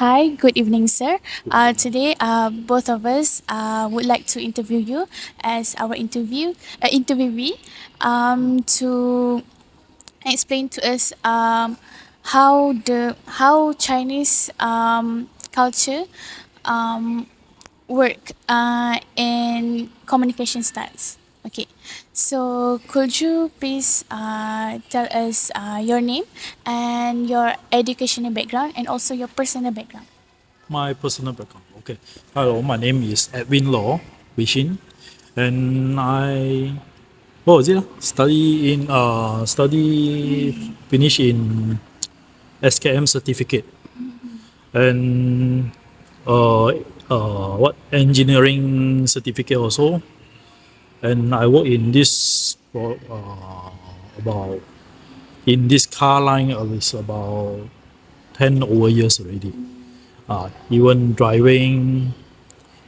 Hi, good evening, sir. Today, both of us would like to interview you as our interviewee to explain to us how Chinese culture um, work in communication styles. Okay, so could you please tell us your name and your educational background and also your personal background? My personal background. Okay. Hello, my name is Edwin Law Wishin, and I what was it? Study finish in SKM certificate and uh, what engineering certificate also, and I work in this for about in this car line is about 10 over years already. Even driving,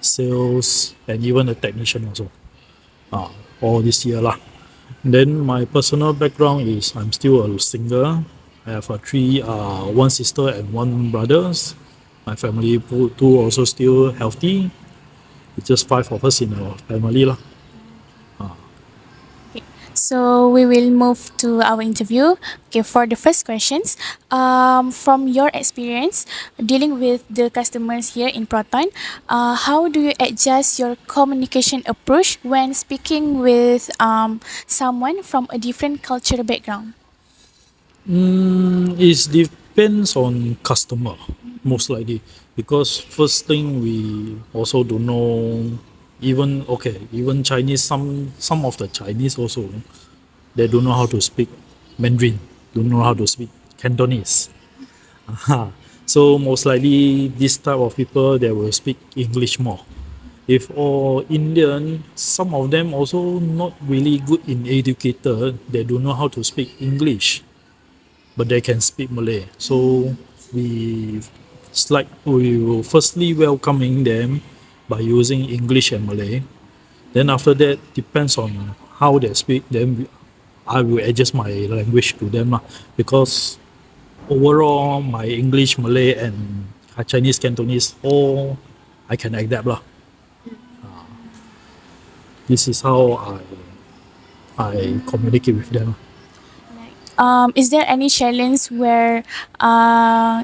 sales, and even a technician also. All this year lah. Then my personal background is I'm still a single. I have one sister and one brothers. My family two also still healthy. It's just five of us in our family lah. Okay. So we will move to our interview. Okay, for the first questions, from your experience dealing with the customers here in Proton, how do you adjust your communication approach when speaking with someone from a different cultural background? It depends on customer most likely because first thing we also don't know even Chinese some of the Chinese also they don't know how to speak Mandarin, don't know how to speak Cantonese. So most likely this type of people they will speak English more. If all Indian, some of them also not really good in educated, they don't know how to speak English, but they can speak Malay. So we we will firstly welcoming them by using English and Malay. Then after that depends on how they speak. Then I will adjust my language to them lah. Because overall my English, Malay, and Chinese, Cantonese all I can adapt lah. This is how I communicate with them. Is there any challenge where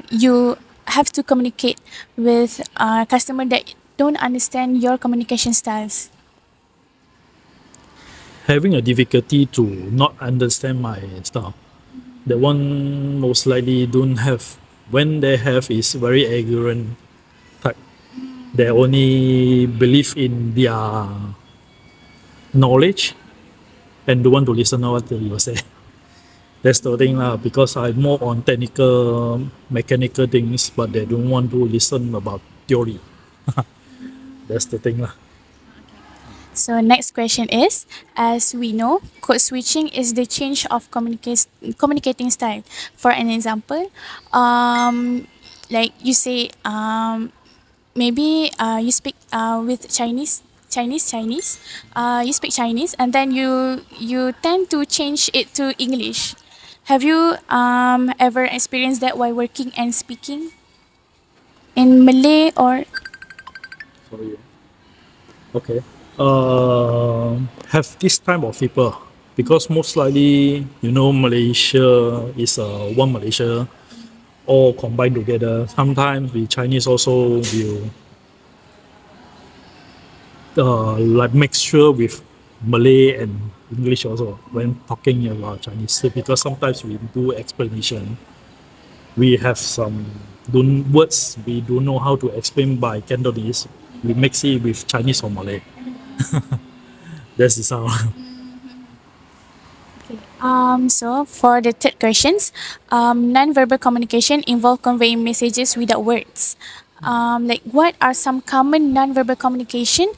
you have to communicate with a customer that don't understand your communication styles? Having a difficulty to not understand my style. The one most likely don't have. When they have is very ignorant type. They only believe in their knowledge and don't want to listen to what you say. That's the thing lah. Because I'm more on technical, mechanical things, but they don't want to listen about theory. That's the thing lah. So next question is, as we know, code switching is the change of communicating style. For an example, like you say, maybe you speak with Chinese. You speak Chinese, and then you tend to change it to English. Have you ever experienced that while working and speaking in Malay or? Sorry. Okay. Have this type of people because most likely Malaysia is one Malaysia all combined together. Sometimes the Chinese also will like mixture with Malay and English also when talking about Chinese. So because sometimes we do explanation, we have some words we don't know how to explain by Cantonese. We mix it with Chinese or Malay. This is how. So for the third questions, non-verbal communication involve conveying messages without words. Like what are some common non-verbal communication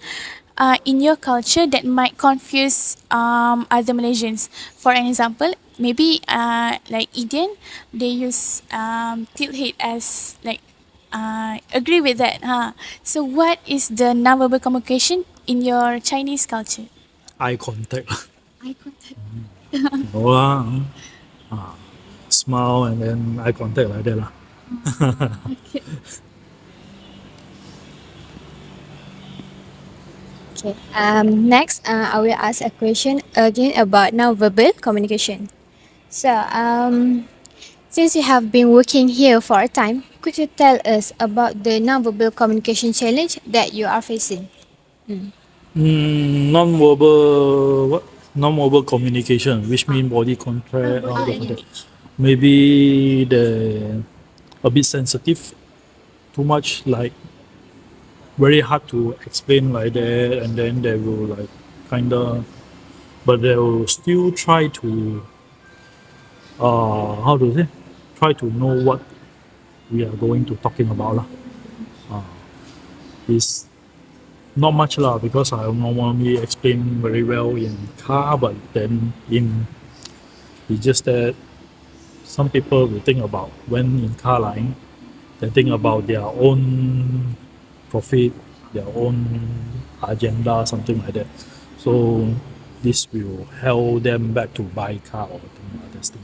in your culture that might confuse other Malaysians? For an example, maybe like Indian, they use tilt head as like agree with that, huh? So what is the non-verbal communication in your Chinese culture? Eye contact. Eye contact. No lah. Smile and then eye contact like that lah. Okay. Okay. Next, I will ask a question again about non-verbal communication. So, since you have been working here for a time, could you tell us about the non-verbal communication challenge that you are facing? Non-verbal what? Non-verbal communication, which mean body contact, all Body of that. language. Maybe they a bit sensitive, too much like very hard to explain like that, and then they will like kind of, but they will still try to how to say, try to know what we are going to talking about lah. It's not much lah because I normally explain very well in car, but then in it's just that some people will think about when in car line, they think about their own profit, their own agenda, something like that. So this will hold them back to buy car or thing like that thing.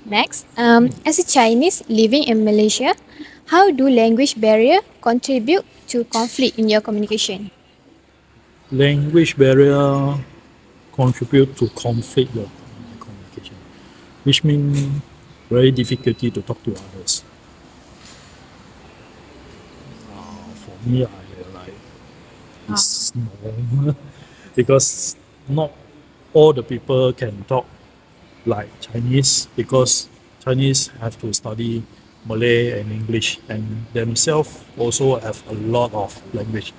Next, as a Chinese living in Malaysia, how do language barrier contribute to conflict in your communication? Language barrier contribute to conflict in communication, which means very difficulty to talk to others. For me, I like it's normal because not all the people can talk like Chinese because Chinese have to study Malay and English and themselves also have a lot of language.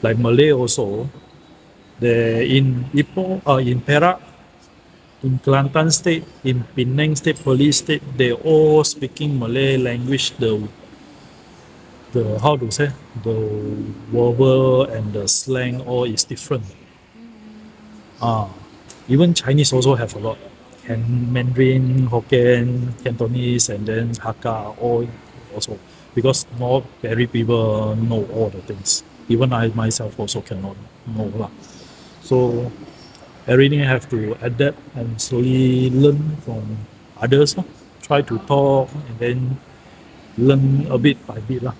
Like Malay also, they in Ipoh, in Perak, in Kelantan State, in Penang State, Police State, they all speaking Malay language. The how to say, the verbal and the slang all is different. Ah, even Chinese also have a lot. And Mandarin, Hokkien, Cantonese, and then Hakka, all also. Because not very people know all the things. Even I myself also cannot know lah. So everything have to adapt and slowly learn from others lah. Try to talk and then learn a bit by bit lah.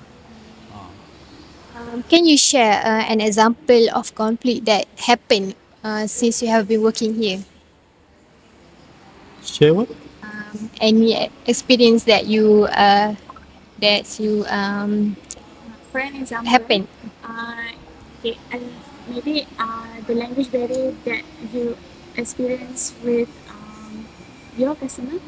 Can you share an example of conflict that happened since you have been working here? Share what? Any experience that you For an example, happened? okay, maybe the language barrier that you experience with your customer.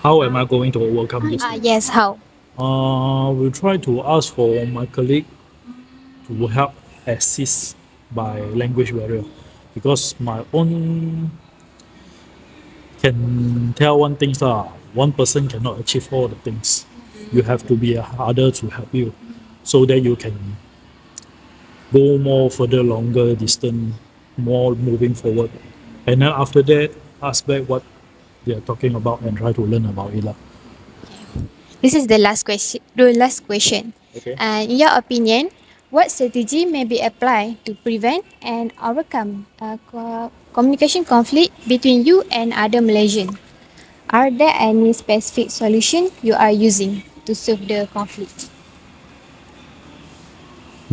How am I going to overcome this? Yes, how? We'll try to ask for my colleague to help assist by language barrier because my own can tell one thing lah. One person cannot achieve all the things. You have to be a other to help you, so that you can go more further, longer distance, more moving forward, and then after that ask back what they are talking about and try to learn about it lah. This is the last question. The last question. Okay. In your opinion, what strategy may be applied to prevent and overcome communication conflict between you and other Malaysian? Are there any specific solution you are using to solve the conflict?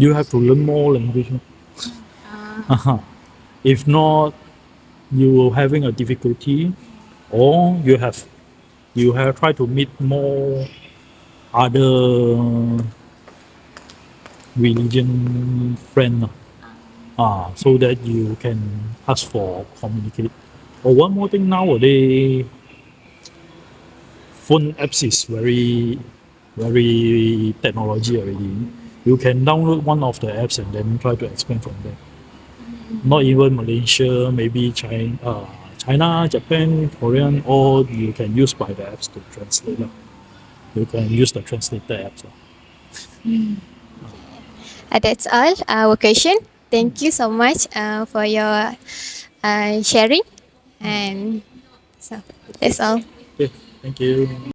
You have to learn more language. If not, you will having a difficulty, or you have tried to meet more other religion friend, so that you can ask for communicate. Or one more thing nowadays, phone apps is very technology already. You can download one of the apps and then try to explain from there. Not even Malaysia, maybe China, Japan, Korean, all you can use by the apps to translate. You can use the translator apps. That's all our question. Thank you so much for your sharing, and so that's all. Okay, thank you.